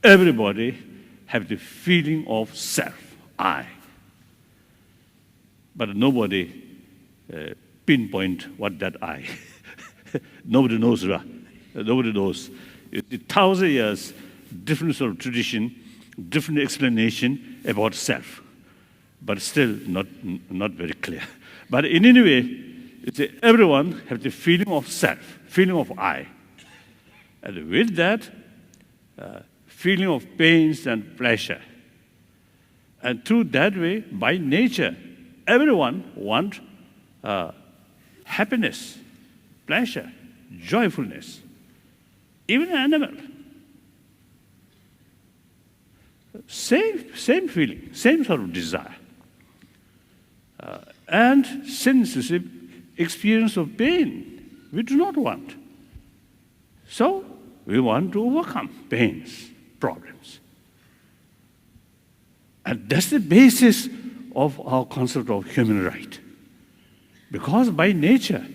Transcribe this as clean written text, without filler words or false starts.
everybody have the feeling of self, I. But nobody pinpoint what that I. Nobody knows, right? Nobody knows. It's 1,000 years, different sort of tradition, different explanation about self, but still not very clear. But in any way, everyone has the feeling of self, feeling of I. And with that, feeling of pains and pleasure. And through that way, by nature, everyone wants happiness, pleasure, joyfulness. Even an animal. Same feeling, same sort of desire. And since it's experience of pain, we do not want. So we want to overcome pains, problems. And that's the basis of our concept of human right. Because by nature,